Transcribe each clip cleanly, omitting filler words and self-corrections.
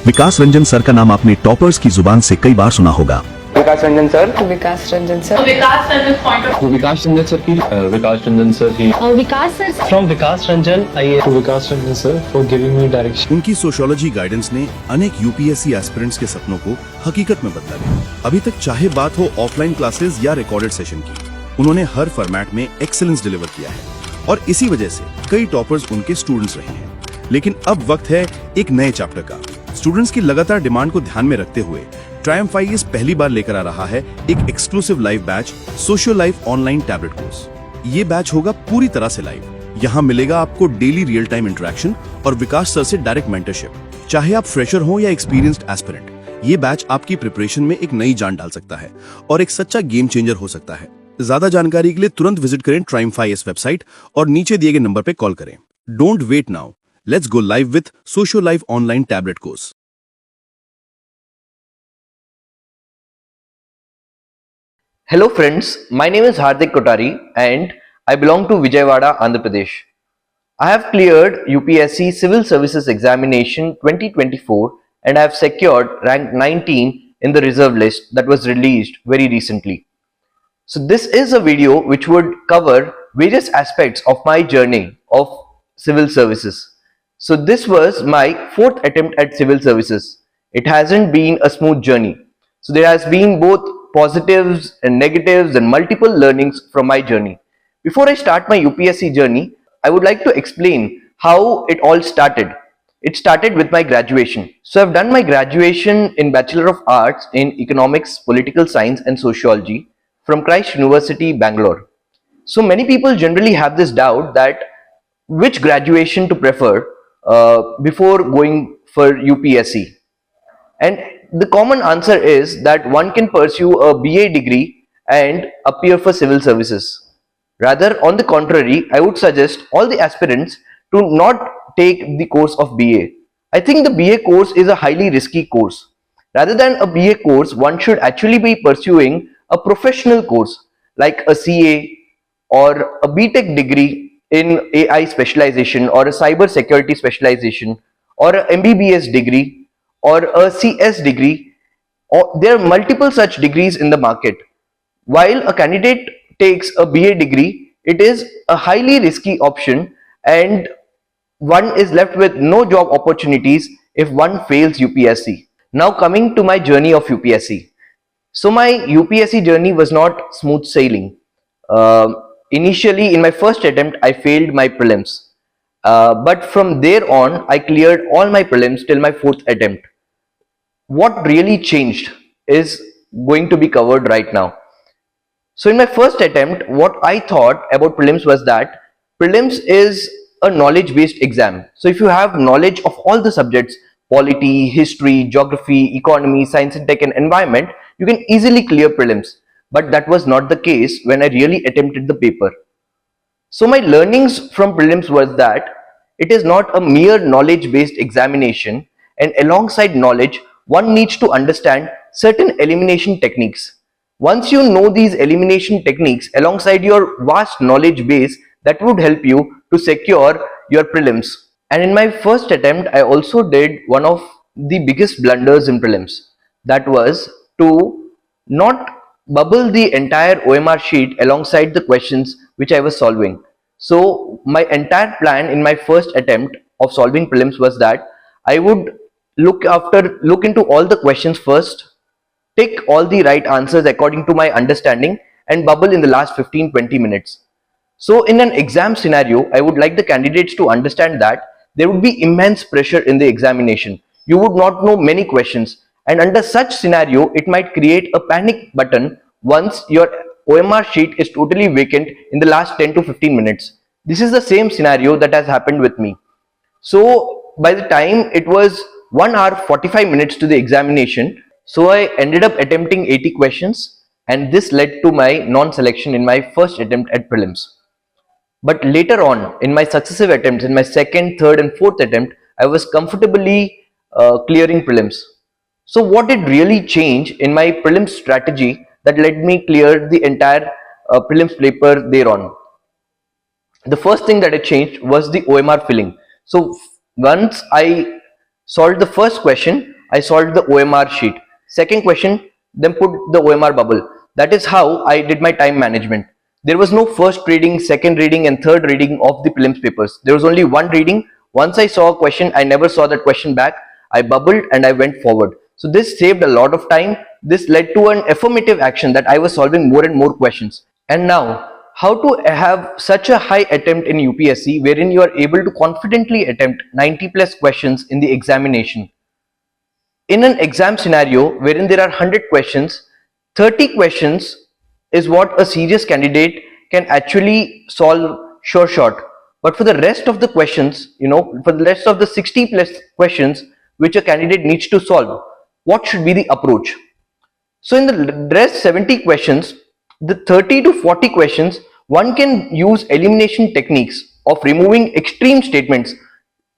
विकास Ranjan sir का नाम आपने टॉपर्स की जुबान से कई बार सुना होगा। Vikas Ranjan sir Vikas Ranjan sir Vikas Ranjan point of Vikas Ranjan sir की विकास रंजन सर की Vikas sir From Vikas Ranjan, I Vikas Ranjan sir for giving me direction. उनकी सोशियोलॉजी गाइडेंस ने अनेक यूपीएससी एस्पिरेंट्स के सपनों को हकीकत में बदला है। अभी तक चाहे बात हो ऑफलाइन क्लासेस या रिकॉर्डेड सेशन की, उन्होंने हर फॉर्मेट में एक्सीलेंस डिलीवर किया है और इसी वजह से कई टॉपर्स उनके स्टूडेंट्स रहे हैं। लेकिन अब वक्त है एक नए चैप्टर का। स्टूडेंट्स की लगातार डिमांड को ध्यान में रखते हुए ट्रायम्फ आईएएस पहली बार लेकर आ रहा है एक exclusive live batch socio life online tablet course. ये बैच होगा पूरी तरह से लाइव। यहाँ मिलेगा आपको डेली रियल टाइम इंटरेक्शन और विकास सर से डायरेक्ट मेंटरशिप। चाहे आप फ्रेशर हो या एक्सपीरियंस्ड एस्पिरेंट, ये बैच आपकी प्रिपरेशन में एक नई जान डाल सकता है और एक सच्चा गेम चेंजर हो सकता है। ज्यादा जानकारी के लिए तुरंत विजिट करें ट्रायम्फ आईएएस वेबसाइट और नीचे दिए गए नंबर पर कॉल करें। Don't wait now, let's go live with socio life online tablet course. Hello friends, my name is Hardik Kotari and I belong to Vijayawada, Andhra Pradesh. I have cleared UPSC Civil Services Examination 2024 and I have secured rank 19 in the reserve list that was released very recently. So this is a video which would cover various aspects of my journey of civil services. So this was my fourth attempt at civil services. It hasn't been a smooth journey. So there has been both positives and negatives and multiple learnings from my journey. Before I start my UPSC journey, I would like to explain how it all started. It started with my graduation. So I've done my graduation in Bachelor of Arts in Economics, Political Science and Sociology from Christ University, Bangalore. So many people generally have this doubt that which graduation to prefer before going for UPSC. And the common answer is that one can pursue a BA degree and appear for civil services. Rather, on the contrary, I would suggest all the aspirants to not take the course of BA. I think the BA course is a highly risky course. Rather than a BA course, one should actually be pursuing a professional course like a CA or a BTech degree in AI specialization or a cyber security specialization or a MBBS degree or a CS degree, or there are multiple such degrees in the market. While a candidate takes a BA degree, it is a highly risky option and one is left with no job opportunities if one fails UPSC. Now coming to my journey of UPSC. So my UPSC journey was not smooth sailing. Initially in my first attempt, I failed my prelims. But from there on, I cleared all my prelims till my fourth attempt. What really changed is going to be covered right now. So in my first attempt, what I thought about prelims was that prelims is a knowledge based exam. So if you have knowledge of all the subjects, polity, history, geography, economy, science and tech and environment, you can easily clear prelims. But that was not the case when I really attempted the paper. So my learnings from prelims was that it is not a mere knowledge based examination, and alongside knowledge, one needs to understand certain elimination techniques. Once you know these elimination techniques alongside your vast knowledge base, that would help you to secure your prelims. And in my first attempt, I also did one of the biggest blunders in prelims. That was to not bubble the entire OMR sheet alongside the questions which I was solving. So my entire plan in my first attempt of solving prelims was that I would look into all the questions first, take all the right answers according to my understanding and bubble in the last 15-20 minutes. So in an exam scenario, I would like the candidates to understand that there would be immense pressure in the examination. You would not know many questions, and under such scenario, it might create a panic button once your OMR sheet is totally vacant in the last 10 to 15 minutes. This is the same scenario that has happened with me. So by the time it was 1 hour 45 minutes to the examination, so I ended up attempting 80 questions, and this led to my non-selection in my first attempt at prelims. But later on, in my successive attempts, in my second, third and fourth attempt, I was comfortably clearing prelims. So what did really change in my prelims strategy that led me clear the entire prelims paper thereon? The first thing that I changed was the OMR filling. So once I Solved the first question, I solved the OMR sheet. Second question, then put the OMR bubble. That is how I did my time management. There was no first reading, second reading and third reading of the prelims papers. There was only one reading. Once I saw a question, I never saw that question back. I bubbled and I went forward. So this saved a lot of time. This led to an affirmative action that I was solving more and more questions. And now, how to have such a high attempt in UPSC wherein you are able to confidently attempt 90 plus questions in the examination. In an exam scenario wherein there are 100 questions, 30 questions is what a serious candidate can actually solve sure shot. But for the rest of the questions, for the rest of the 60 plus questions which a candidate needs to solve, what should be the approach? So in the rest 70 questions, the 30 to 40 questions, one can use elimination techniques of removing extreme statements.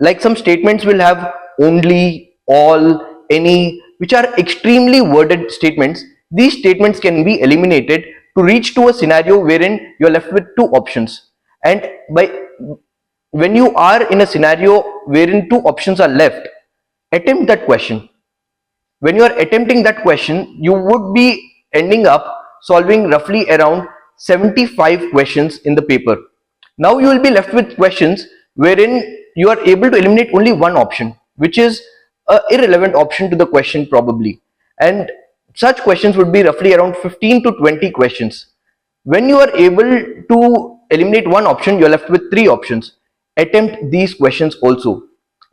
Like some statements will have only, all, any, which are extremely worded statements. These statements can be eliminated to reach to a scenario wherein you are left with two options. And when you are in a scenario wherein two options are left, attempt that question. When you are attempting that question, you would be ending up solving roughly around 75 questions in the paper. Now you will be left with questions wherein you are able to eliminate only one option, which is an irrelevant option to the question probably. And such questions would be roughly around 15 to 20 questions. When you are able to eliminate one option, you are left with three options. Attempt these questions also.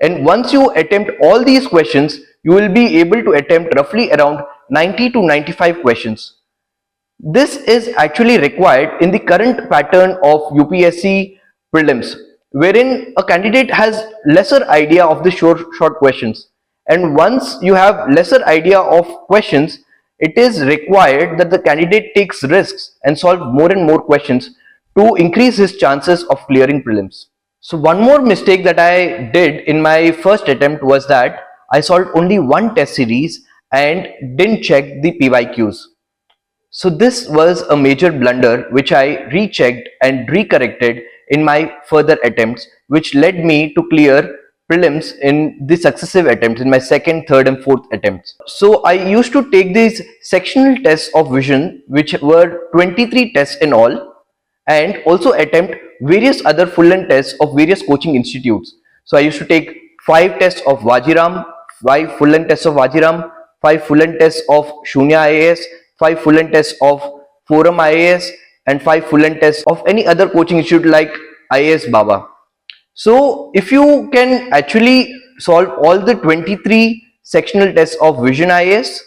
And once you attempt all these questions, you will be able to attempt roughly around 90 to 95 questions. This is actually required in the current pattern of UPSC prelims, wherein a candidate has lesser idea of the short questions. And once you have lesser idea of questions, it is required that the candidate takes risks and solve more and more questions to increase his chances of clearing prelims. So one more mistake that I did in my first attempt was that I solved only one test series and didn't check the PYQs. So this was a major blunder which I rechecked and recorrected in my further attempts, which led me to clear prelims in the successive attempts, in my second, third and fourth attempts. So I used to take these sectional tests of vision, which were 23 tests in all, and also attempt various other full-length tests of various coaching institutes. So I used to take 5 tests of Vajiram, 5 full-length tests of Vajiram, 5 full-length tests of Shunya IAS, 5 full-length tests of Forum IAS, and 5 full-length tests of any other coaching institute like IAS Baba. So if you can actually solve all the 23 sectional tests of Vision IAS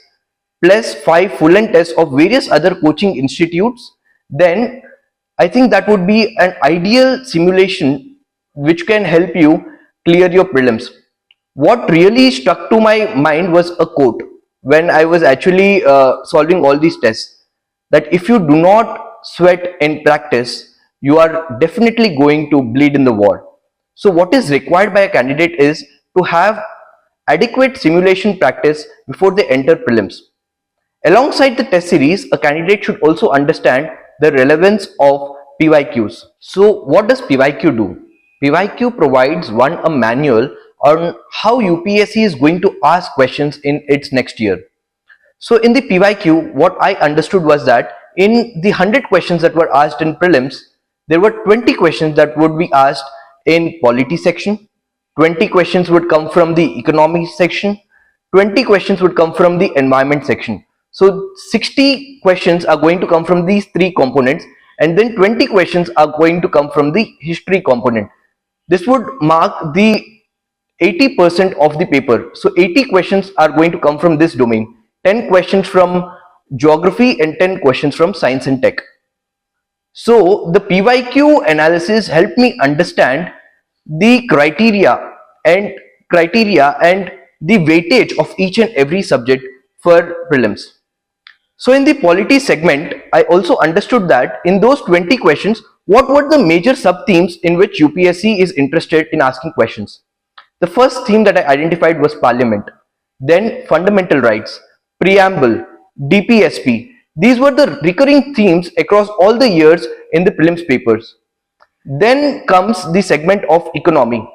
plus 5 full-length tests of various other coaching institutes, then I think that would be an ideal simulation which can help you clear your prelims. What really stuck to my mind was a quote when I was actually solving all these tests, that if you do not sweat in practice, you are definitely going to bleed in the war. So what is required by a candidate is to have adequate simulation practice before they enter prelims. Alongside the test series, a candidate should also understand the relevance of PYQs. So what does PYQ do? PYQ provides one a manual on how UPSC is going to ask questions in its next year. So in the PYQ, what I understood was that in the 100 questions that were asked in prelims, there were 20 questions that would be asked in polity section, 20 questions would come from the economy section, 20 questions would come from the environment section. So 60 questions are going to come from these three components, and then 20 questions are going to come from the history component. This would mark the 80% of the paper. So 80 questions are going to come from this domain, 10 questions from geography and 10 questions from science and tech. So the PYQ analysis helped me understand the criteria and the weightage of each and every subject for prelims. So in the polity segment, I also understood that in those 20 questions, what were the major sub-themes in which UPSC is interested in asking questions. The first theme that I identified was Parliament, then fundamental rights, preamble, DPSP. These were the recurring themes across all the years in the prelims papers. Then comes the segment of economy.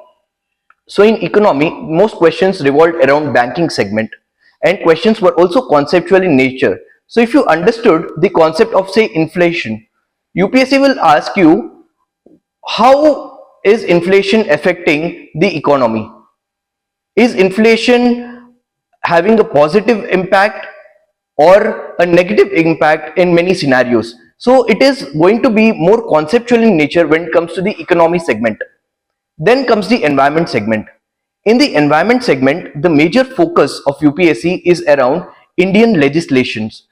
So in economy, most questions revolved around banking segment, and questions were also conceptual in nature. So if you understood the concept of say inflation, UPSC will ask you how is inflation affecting the economy? Is inflation having a positive impact or a negative impact in many scenarios? So it is going to be more conceptual in nature when it comes to the economy segment. Then comes the environment segment. In the environment segment, the major focus of UPSC is around Indian legislations.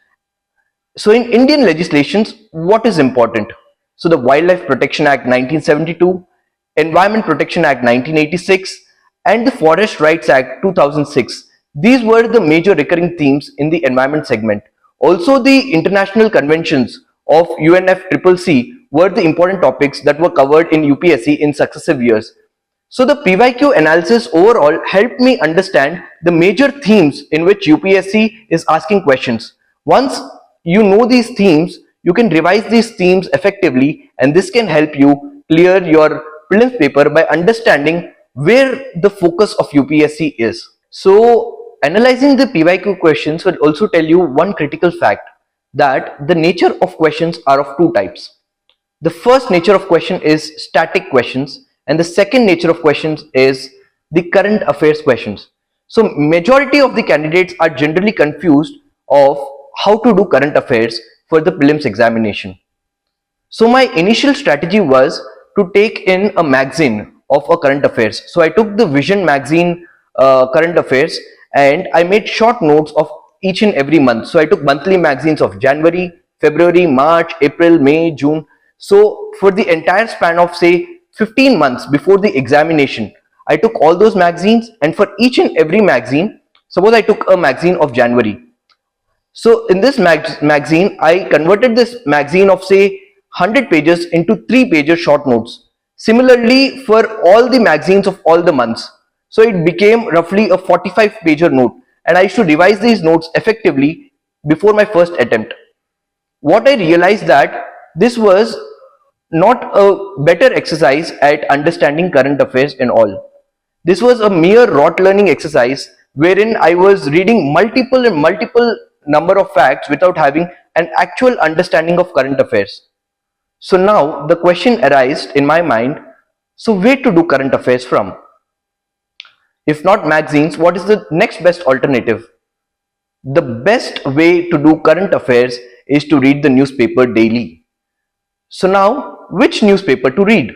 So in Indian legislations, what is important? So the Wildlife Protection Act 1972, Environment Protection Act 1986, and the Forest Rights Act 2006. These were the major recurring themes in the environment segment. Also, the international conventions of UNFCCC were the important topics that were covered in UPSC in successive years. So the PYQ analysis overall helped me understand the major themes in which UPSC is asking questions. Once you know these themes, you can revise these themes effectively, and this can help you clear your prelims paper by understanding where the focus of UPSC is. So analyzing the PYQ questions will also tell you one critical fact, that the nature of questions are of two types. The first nature of question is static questions, and the second nature of questions is the current affairs questions. So majority of the candidates are generally confused of how to do current affairs for the prelims examination. So my initial strategy was to take in a magazine of a current affairs. So I took the Vision magazine current affairs, and I made short notes of each and every month. So I took monthly magazines of January, February, March, April, May, June. So for the entire span of say 15 months before the examination, I took all those magazines, and for each and every magazine, suppose I took a magazine of January. So in this magazine, I converted this magazine of say 100 pages into 3 pages short notes. Similarly for all the magazines of all the months. So it became roughly a 45 pager note, and I used to revise these notes effectively before my first attempt. What I realized that this was not a better exercise at understanding current affairs and all. This was a mere rote learning exercise wherein I was reading multiple number of facts without having an actual understanding of current affairs. So now the question arises in my mind, so where to do current affairs from? If not magazines, what is the next best alternative? The best way to do current affairs is to read the newspaper daily. So now, which newspaper to read?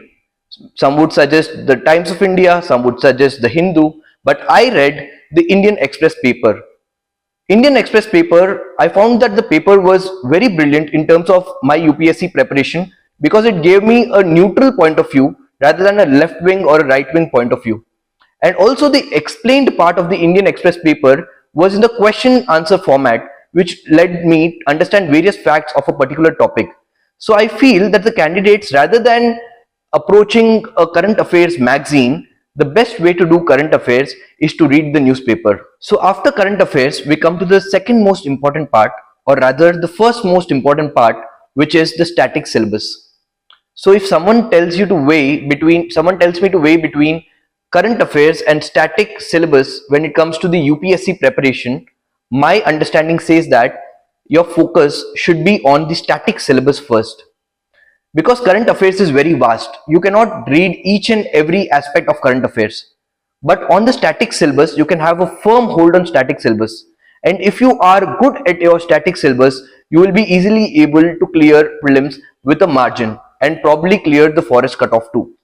Some would suggest the Times of India, some would suggest the Hindu, but I read the Indian Express paper. Indian Express paper, I found that the paper was very brilliant in terms of my UPSC preparation, because it gave me a neutral point of view rather than a left wing or a right wing point of view. And also the explained part of the Indian Express paper was in the question answer format, which led me to understand various facts of a particular topic. So I feel that the candidates, rather than approaching a current affairs magazine, the best way to do current affairs is to read the newspaper. So after current affairs, we come to the second most important part, or rather the first most important part, which is the static syllabus. So if someone tells me to weigh between current affairs and static syllabus when it comes to the UPSC preparation, my understanding says that your focus should be on the static syllabus first. Because current affairs is very vast, you cannot read each and every aspect of current affairs. But on the static syllabus, you can have a firm hold on static syllabus. And if you are good at your static syllabus, you will be easily able to clear prelims with a margin and probably clear the forest cutoff too.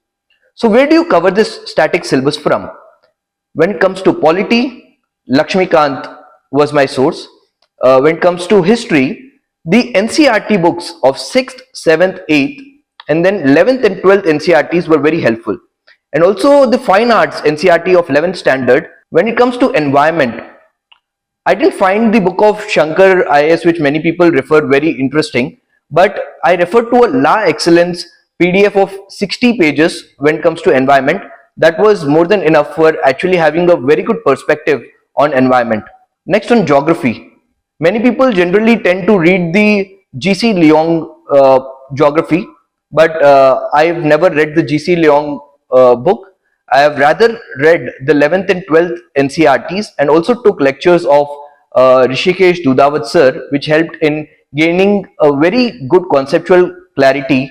So where do you cover this static syllabus from? When it comes to polity, Lakshmikant was my source. When it comes to history, the NCERT books of 6th, 7th, 8th, and then 11th and 12th NCERTs were very helpful. And also the fine arts NCERT of 11th standard. When it comes to environment, I didn't find the book of Shankar IAS, which many people refer, very interesting, but I referred to a La Excellence PDF of 60 pages when it comes to environment. That was more than enough for actually having a very good perspective on environment. Next, on geography, many people generally tend to read the GC Leong geography, but I've never read the GC Leong book. I have rather read the 11th and 12th NCRTs and also took lectures of Rishikesh Dudawat sir, which helped in gaining a very good conceptual clarity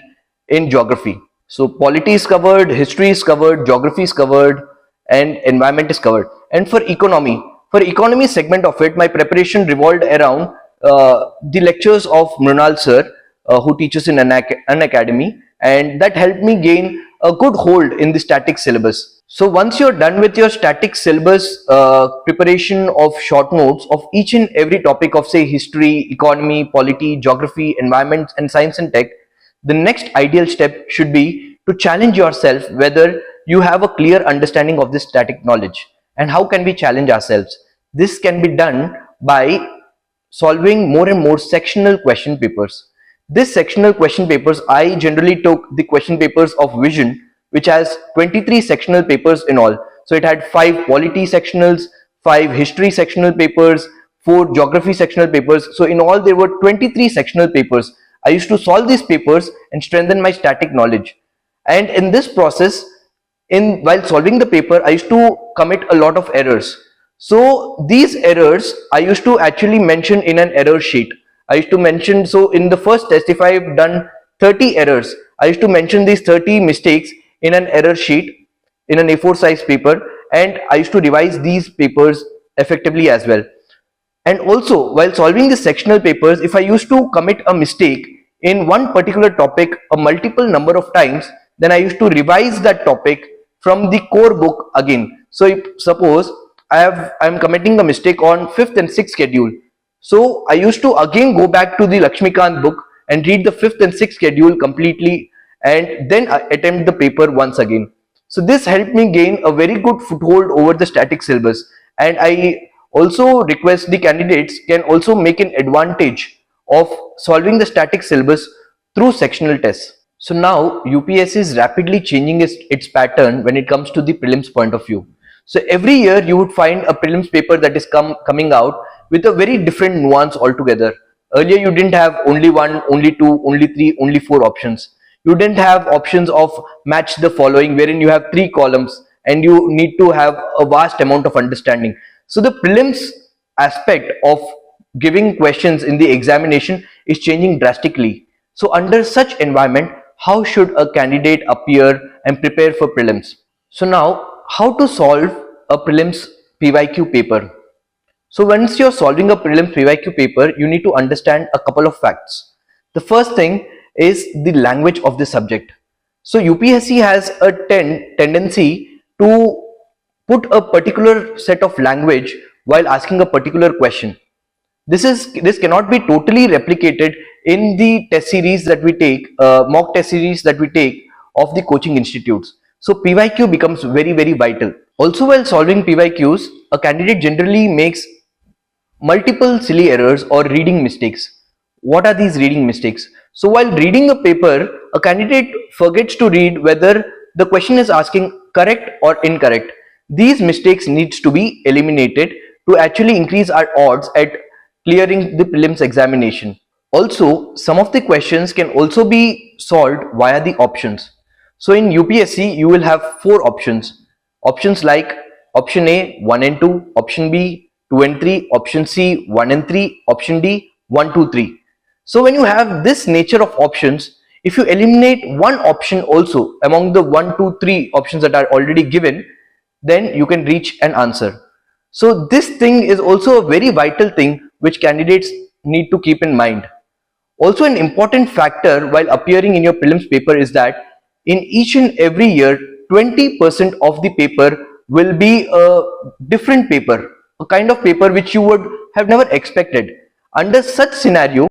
in geography. So polity is covered, history is covered, geography is covered, and environment is covered. And for economy segment of it, my preparation revolved around the lectures of Mrunal sir, who teaches in an academy, and that helped me gain a good hold in the static syllabus. So once you're done with your static syllabus preparation of short notes of each and every topic of say history, economy, polity, geography, environment, and science and tech, the next ideal step should be to challenge yourself whether you have a clear understanding of this static knowledge. And how can we challenge ourselves? This can be done by solving more and more sectional question papers. This sectional question papers, I generally took the question papers of Vision, which has 23 sectional papers in all. So it had 5 polity sectionals, 5 history sectional papers, 4 geography sectional papers. So in all there were 23 sectional papers. I used to solve these papers and strengthen my static knowledge. And in this process, while solving the paper, I used to commit a lot of errors. So these errors I used to actually mention in an error sheet. I used to mention, so in the first test, if I've done 30 errors, I used to mention these 30 mistakes in an error sheet in an A4 size paper, and I used to revise these papers effectively as well. And also while solving the sectional papers, if I used to commit a mistake in one particular topic a multiple number of times, then I used to revise that topic from the core book again. So if suppose I'm committing a mistake on 5th and 6th schedule, so I used to again go back to the Lakshmikant book and read the 5th and 6th schedule completely and then attempt the paper once again. So this helped me gain a very good foothold over the static syllabus, and I also request the candidates can also make an advantage of solving the static syllabus through sectional tests. So now UPSC is rapidly changing its pattern when it comes to the prelims point of view. So every year you would find a prelims paper that is coming out with a very different nuance altogether. Earlier you didn't have only 1, only 2, only 3, only 4 options. You didn't have options of match the following wherein you have 3 columns and you need to have a vast amount of understanding. So the prelims aspect of giving questions in the examination is changing drastically. So under such environment, how should a candidate appear and prepare for prelims? So now, how to solve a prelims PYQ paper? So once you're solving a prelims PYQ paper, you need to understand a couple of facts. The first thing is the language of the subject. So UPSC has a tendency to put a particular set of language while asking a particular question. This cannot be totally replicated in the test series that we take, mock test series that we take of the coaching institutes. So PYQ becomes very, very vital. Also, while solving PYQs, a candidate generally makes multiple silly errors or reading mistakes. What are these reading mistakes? So while reading a paper, a candidate forgets to read whether the question is asking correct or incorrect. These mistakes needs to be eliminated to actually increase our odds at clearing the prelims examination. Also, some of the questions can also be solved via the options. So in UPSC, you will have 4 options. Options like option A, 1 and 2, option B, 2 and 3, option C, 1 and 3, option D, 1, 2, 3. So when you have this nature of options, if you eliminate one option also among the 1, 2, 3 options that are already given, then you can reach an answer. So this thing is also a very vital thing which candidates need to keep in mind. Also, an important factor while appearing in your prelims paper is that in each and every year, 20% of the paper will be a different paper, a kind of paper which you would have never expected. Under such scenario,